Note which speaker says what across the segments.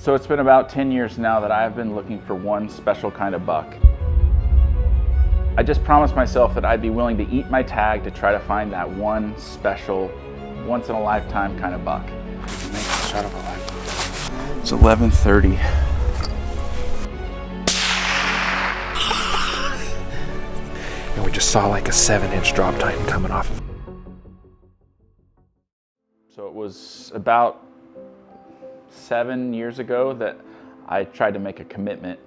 Speaker 1: So it's been about 10 years now that I've been looking for one special kind of buck. I just promised myself that I'd be willing to eat my tag to try to find that one special, once in a lifetime kind of buck.
Speaker 2: Make a shot of a life.
Speaker 1: It's 11:30.
Speaker 2: And we just saw like a 7-inch drop time coming off of.
Speaker 1: So it was about 7 years ago that I tried to make a commitment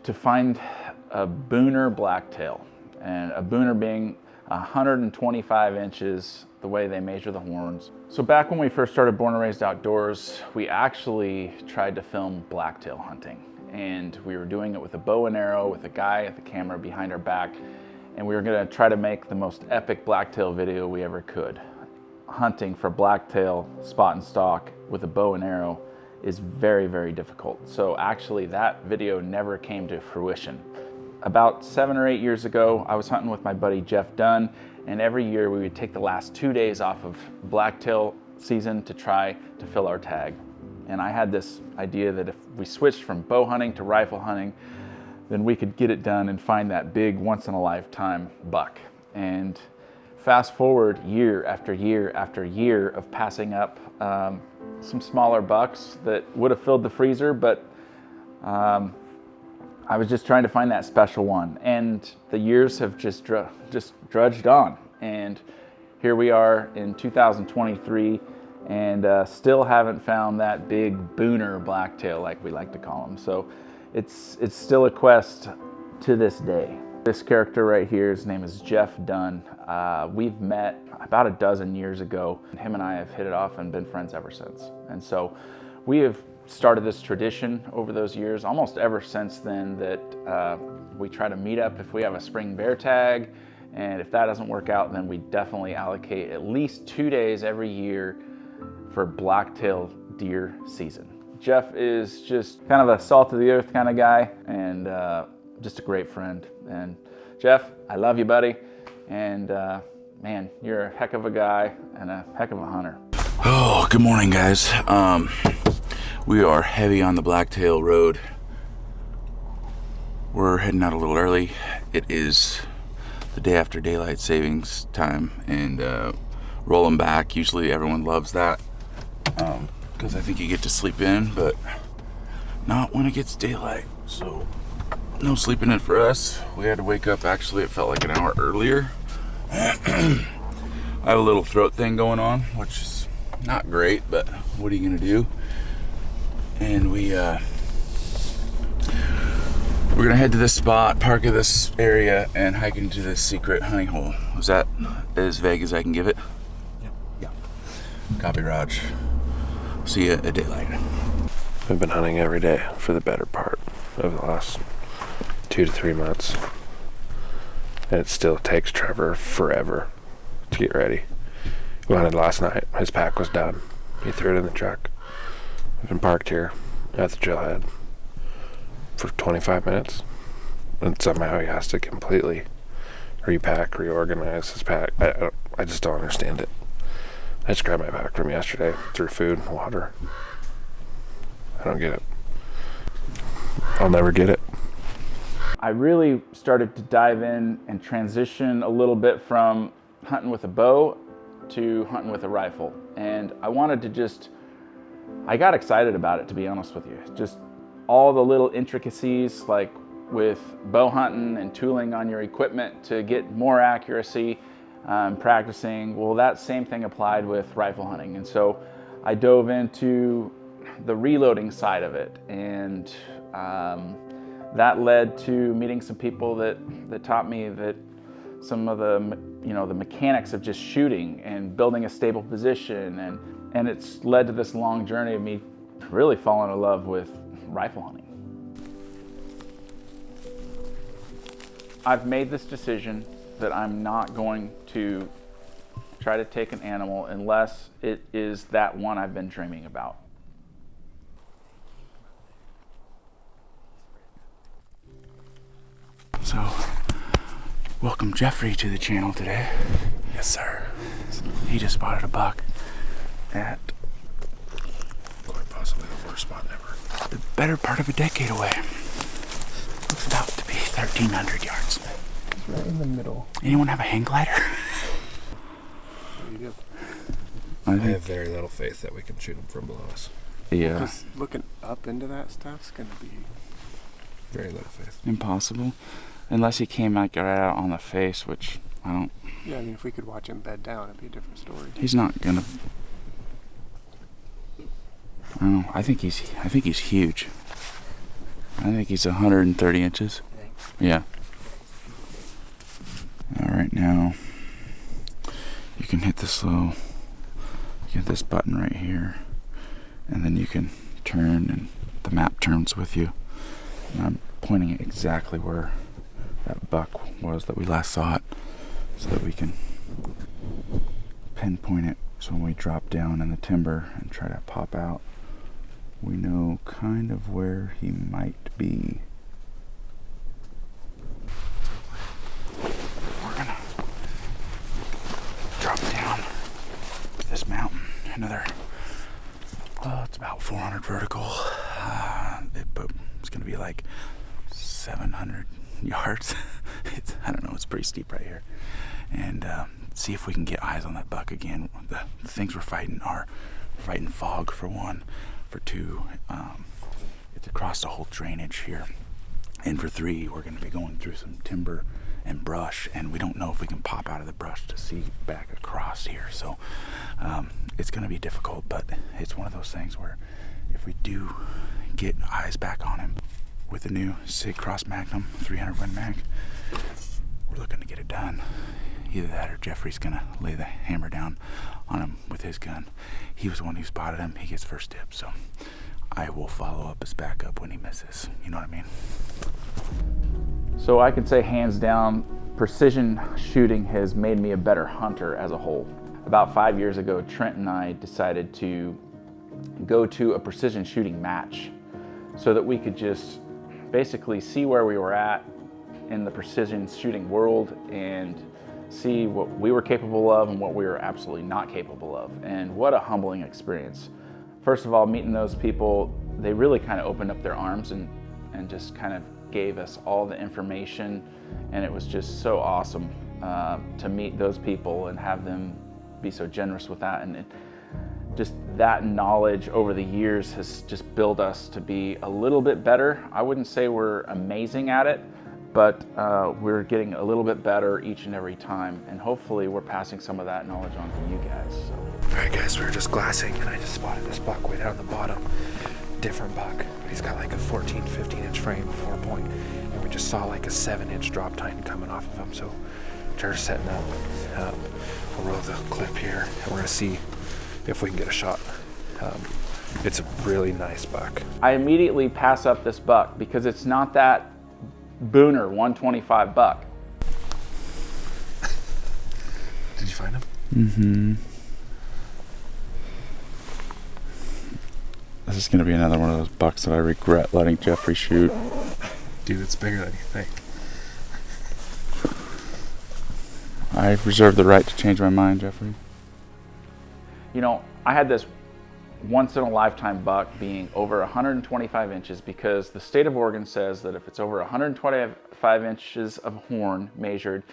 Speaker 1: to find a booner blacktail, and a booner being 125 inches the way they measure the horns. So back when we first started Born and Raised Outdoors, we actually tried to film blacktail hunting, and we were doing it with a bow and arrow with a guy at the camera behind our back, and we were going to try to make the most epic blacktail video we ever could. Hunting for blacktail spot and stalk with a bow and arrow is very, very difficult. So actually that video never came to fruition. About 7 or 8 years ago, I was hunting with my buddy Jeff Dunn, and every year we would take the last 2 days off of blacktail season to try to fill our tag. And I had this idea that if we switched from bow hunting to rifle hunting, then we could get it done and find that big once in a lifetime buck. And fast forward year after year after year of passing up some smaller bucks that would have filled the freezer, but I was just trying to find that special one. And the years have just drudged on. And here we are in 2023 and still haven't found that big booner blacktail, like we like to call them. So it's still a quest to this day. This character right here, his name is Jeff Dunn. We've met about a dozen years ago. Him and I have hit it off and been friends ever since. And so we have started this tradition over those years, almost ever since then, that we try to meet up if we have a spring bear tag. And if that doesn't work out, then we definitely allocate at least 2 days every year for blacktail deer season. Jeff is just kind of a salt of the earth kind of guy, and just a great friend. And Jeff, I love you, buddy. And man, you're a heck of a guy and a heck of a hunter.
Speaker 3: Oh, good morning, guys. We are heavy on the Blacktail road. We're heading out a little early. It is the day after daylight savings time, and rolling back. Usually everyone loves that because I think you get to sleep in, but not when it gets daylight. So no sleeping in for us. We had to wake up, actually it felt like an hour earlier. I have a little throat thing going on, which is not great, but what are you gonna do? And we're gonna head to this spot, park at this area, and hike into this secret hunting hole. Was that as vague as I can give it? Yeah. Copy, Raj. See you at daylight.
Speaker 2: We've been hunting every day for the better part of the last 2 to 3 months. And it still takes Treavor forever to get ready. We hunted last night. His pack was done. He threw it in the truck. We've been parked here at the trailhead for 25 minutes. And somehow he has to completely repack, reorganize his pack. I just don't understand it. I just grabbed my pack from yesterday, threw food, water. I don't get it. I'll never get it.
Speaker 1: I really started to dive in and transition a little bit from hunting with a bow to hunting with a rifle. And I wanted to I got excited about it, to be honest with you. Just all the little intricacies, like with bow hunting and tooling on your equipment to get more accuracy, practicing. Well, that same thing applied with rifle hunting. And so I dove into the reloading side of it. And that led to meeting some people that taught me that some of the mechanics of just shooting and building a stable position, and it's led to this long journey of me really falling in love with rifle hunting. I've made this decision that I'm not going to try to take an animal unless it is that one I've been dreaming about.
Speaker 3: So, welcome Jeffrey to the channel today.
Speaker 2: Yes, sir.
Speaker 3: He just spotted a buck at
Speaker 2: spot ever.
Speaker 3: The better part of a decade away. Looks about to be 1,300 yards.
Speaker 2: It's right in the middle.
Speaker 3: Anyone have a hang glider?
Speaker 2: You do.
Speaker 3: I
Speaker 2: I have very little faith that we can shoot them from below us.
Speaker 3: Yeah.
Speaker 4: Just looking up into that stuff's gonna be
Speaker 2: Very little faith.
Speaker 3: Impossible. Unless he came like right out on the face, which I don't.
Speaker 4: yeah. I mean, if we could watch him bed down, it'd be a different story.
Speaker 3: He's not gonna. I don't know. I think he's huge. I think he's 130 inches. Yeah. All right, now you can hit this little, you hit this button right here, and then you can turn, and the map turns with you. And I'm pointing at exactly where that buck was that we last saw it, so that we can pinpoint it. So when we drop down in the timber and try to pop out, we know kind of where he might be. We're gonna drop down this mountain. Another, it's about 400 vertical. But it's gonna be like 700 yards. I don't know, it's pretty steep right here. And see if we can get eyes on that buck again. The things we're fighting are fighting fog for one. For two, it's across the whole drainage here. And for three, we're going to be going through some timber and brush, and we don't know if we can pop out of the brush to see back across here. So it's going to be difficult, but it's one of those things where if we do get eyes back on him with the new Sig Cross MAGNUM 300 Win Mag, we're looking to get it done. Either that or Jeffrey's gonna lay the hammer down on him with his gun. He was the one who spotted him. He gets first dibs, so I will follow up as backup when he misses. You know what I mean?
Speaker 1: So I can say hands down, precision shooting has made me a better hunter as a whole. About 5 years ago, Trent and I decided to go to a precision shooting match so that we could just basically see where we were at in the precision shooting world and see what we were capable of and what we were absolutely not capable of. And what a humbling experience. First of all, meeting those people, they really kind of opened up their arms and just kind of gave us all the information. And it was just so awesome to meet those people and have them be so generous with that. And just that knowledge over the years has just built us to be a little bit better. I wouldn't say we're amazing at it, but we're getting a little bit better each and every time, and hopefully we're passing some of that knowledge on to you guys. So.
Speaker 2: All right, guys, we were just glassing, and I just spotted this buck way down the bottom. Different buck. He's got like a 14, 15-inch frame, 4-point, and we just saw like a 7-inch drop tine coming off of him. So Trevor's setting up. We'll roll the clip here, and we're gonna see if we can get a shot. It's a really nice buck.
Speaker 1: I immediately pass up this buck because it's not that Booner 125 buck.
Speaker 2: Did you find him?
Speaker 1: Mm-hmm. This is going to be another one of those bucks that I regret letting Jeffrey shoot.
Speaker 2: Dude, it's bigger than you think.
Speaker 1: I reserve the right to change my mind, Jeffrey. You know, I had this once-in-a-lifetime buck being over 125 inches because the state of Oregon says that if it's over 125 inches of horn measured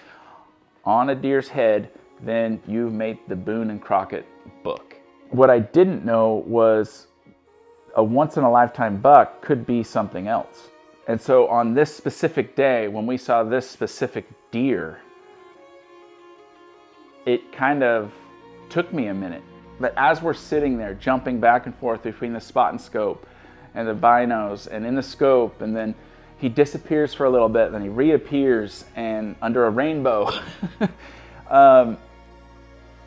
Speaker 1: on a deer's head, then you've made the Boone and Crockett book. What I didn't know was a once-in-a-lifetime buck could be something else. And so on this specific day, when we saw this specific deer, it kind of took me a minute. But as we're sitting there jumping back and forth between the spot and scope and the binos and in the scope, and then he disappears for a little bit, then he reappears and under a rainbow. And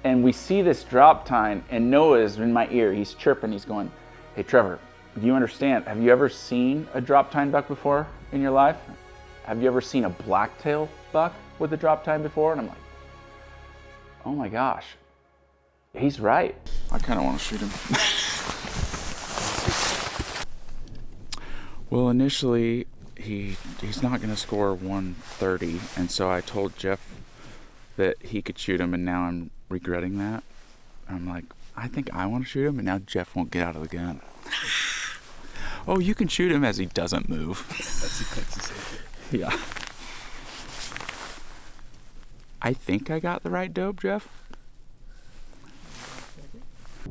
Speaker 1: we see this drop tine, and Noah is in my ear. He's chirping, he's going, "Hey Trevor, do you understand? Have you ever seen a drop tine buck before in your life? Have you ever seen a blacktail buck with a drop tine before?" And I'm like, oh my gosh. He's right. I kind of want to shoot him. Well, initially, he's not going to score 130, and so I told Jeff that he could shoot him, and now I'm regretting that. I'm like, I think I want to shoot him, and now Jeff won't get out of the gun.
Speaker 3: Oh, you can shoot him as he doesn't move. Yeah. I think I got the right dope, Jeff.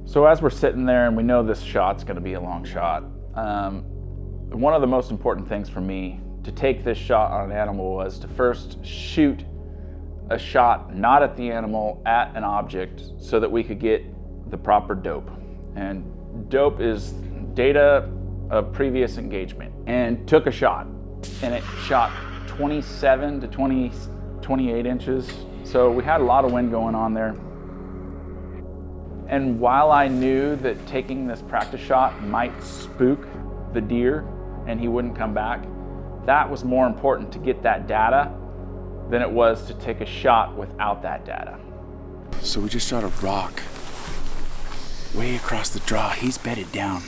Speaker 1: So as we're sitting there and we know this shot's gonna be a long shot, one of the most important things for me to take this shot on an animal was to first shoot a shot not at the animal, at an object, so that we could get the proper dope. And dope is data of previous engagement. And took a shot, and it shot 27 to 28 inches. So we had a lot of wind going on there. And while I knew that taking this practice shot might spook the deer and he wouldn't come back, that was more important to get that data than it was to take a shot without that data.
Speaker 3: So we just shot a rock way across the draw. He's bedded down.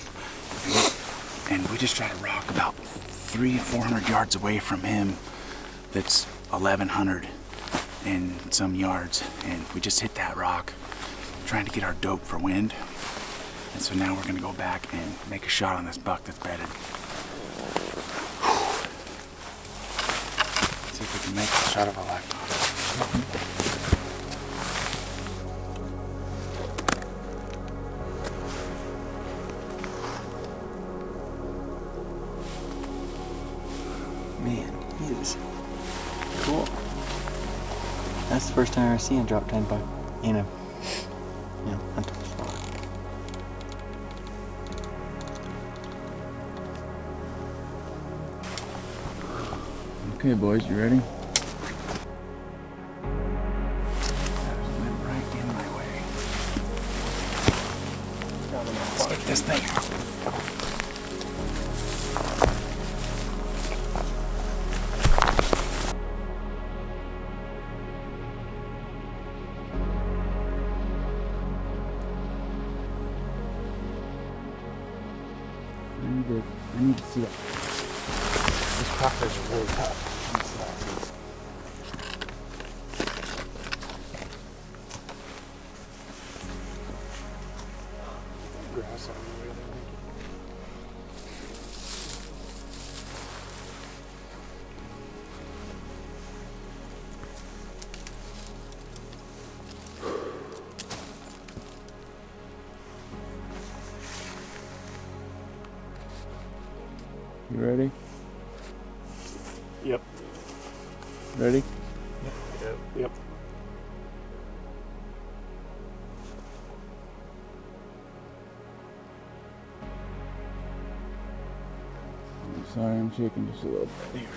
Speaker 3: And we just shot a rock about 300-400 yards away from him that's 1,100 and some yards. And we just hit that rock trying to get our dope for wind. And so now we're gonna go back and make a shot on this buck that's bedded. See if we can make a shot of a lifetime.
Speaker 5: Man, he is cool. That's the first time I ever seen a drop 10 buck in a, hunting spot.
Speaker 1: Okay, boys, you ready?
Speaker 3: Went right in my way. Let's get this thing.
Speaker 1: I need to see it. This crackers are really tough.
Speaker 4: Grass on the way
Speaker 1: You ready?
Speaker 4: Yep.
Speaker 1: Ready?
Speaker 4: Yep.
Speaker 1: Sorry, I'm shaking just a little bit here.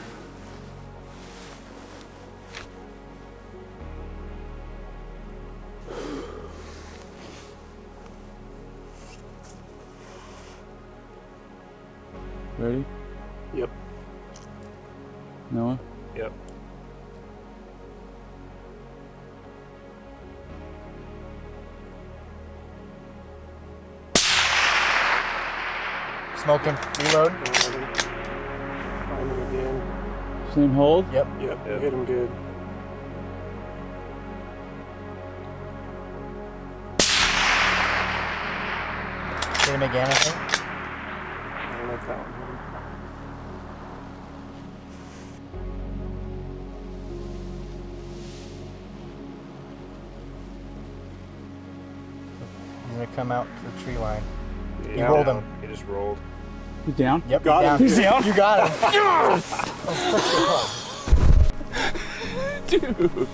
Speaker 1: Ready?
Speaker 4: Yep.
Speaker 1: Noah?
Speaker 4: Yep.
Speaker 6: Smoke him. Reload.
Speaker 4: Find him again.
Speaker 1: Same hold?
Speaker 6: Yep.
Speaker 4: Yep. Hit him good.
Speaker 6: Hit him again, I think.
Speaker 4: I don't know if that one hit him.
Speaker 6: He's gonna come out to the tree line.
Speaker 4: Yeah.
Speaker 6: rolled him.
Speaker 4: He just rolled.
Speaker 1: He's down?
Speaker 6: Yep.
Speaker 4: Got him.
Speaker 6: He's down. You got him.
Speaker 3: Dude.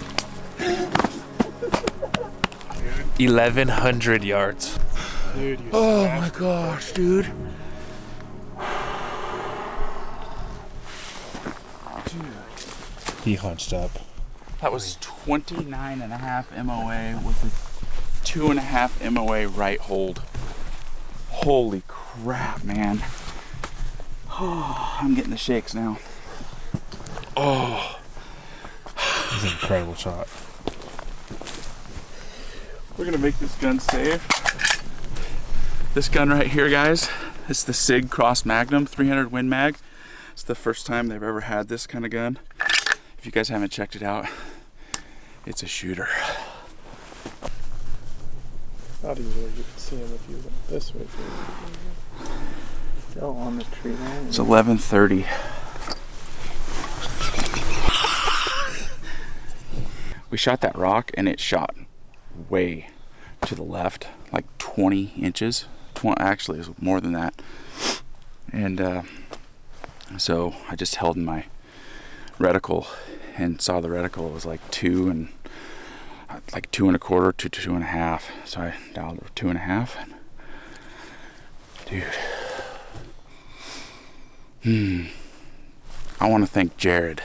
Speaker 2: 1,100 yards.
Speaker 4: Dude, you
Speaker 3: Oh my gosh, dude.
Speaker 2: He hunched up.
Speaker 3: That was 29.5 MOA with a 2.5 MOA right hold. Holy crap, man. Oh, I'm getting the shakes now. Oh.
Speaker 2: It was an incredible shot.
Speaker 3: We're gonna make this gun safe. This gun right here, guys, it's the Sig Cross Magnum 300 Win Mag. It's the first time they've ever had this kind of gun. If you guys haven't checked it out, it's a shooter.
Speaker 4: Not easily you can see him if you went this way.
Speaker 5: Still on the tree line.
Speaker 3: It's 11:30. We shot that rock and it shot way to the left, like 20 inches. Actually, it was more than that. And so I just held in my reticle and saw the reticle. It was like 2 and like 2 1/4 to 2 1/2. So I dialed it 2 1/2. Dude. I want to thank Jared,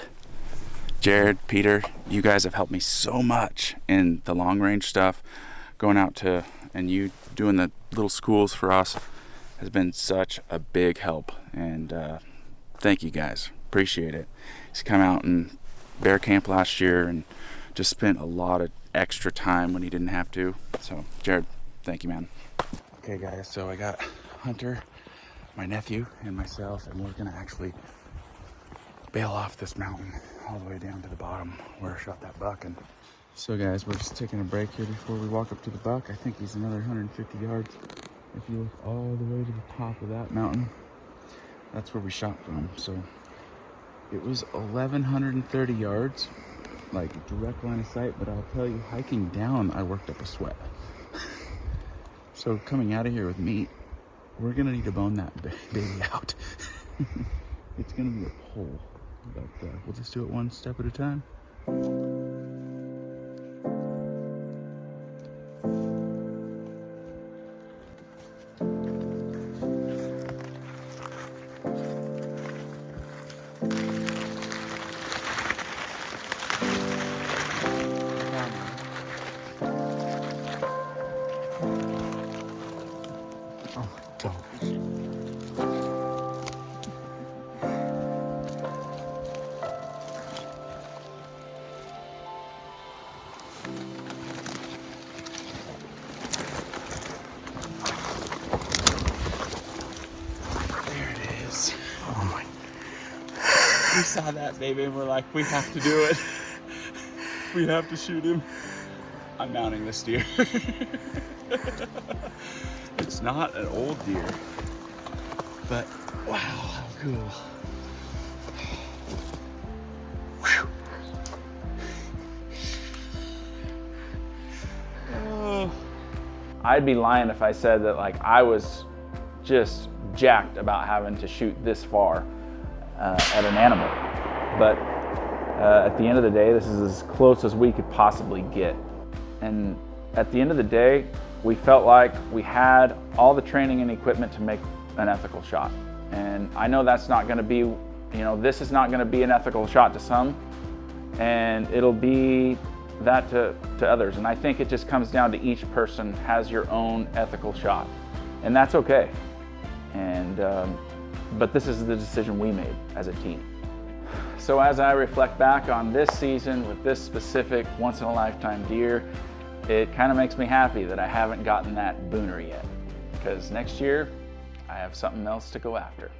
Speaker 3: Peter, you guys have helped me so much in the long range stuff. Going out to, and you doing the little schools for us has been such a big help. And thank you guys, appreciate it. He's come out and bear camp last year and just spent a lot of extra time when he didn't have to. So Jared, thank you, man. Okay guys, so I got Hunter, my nephew, and myself, and we're gonna actually bail off this mountain all the way down to the bottom where I shot that buck. And so guys, we're just taking a break here before we walk up to the buck. I think he's another 150 yards. If you look all the way to the top of that mountain, that's where we shot from. So it was 1,130 yards, like direct line of sight, but I'll tell you, hiking down, I worked up a sweat. So coming out of here with meat, we're gonna need to bone that baby out. It's gonna be a pull, but we'll just do it one step at a time. We saw that baby and we're like, we have to do it. We have to shoot him. I'm mounting this deer. It's not an old deer, but wow, how cool. Whew. Oh.
Speaker 1: I'd be lying if I said that like I was just jacked about having to shoot this far at an animal. But at the end of the day, this is as close as we could possibly get. And at the end of the day, we felt like we had all the training and equipment to make an ethical shot. And I know that's not gonna be, this is not gonna be an ethical shot to some, and it'll be that to others. And I think it just comes down to each person has your own ethical shot, and that's okay. And but this is the decision we made as a team. So as I reflect back on this season with this specific once-in-a-lifetime deer, it kind of makes me happy that I haven't gotten that booner yet, because next year I have something else to go after.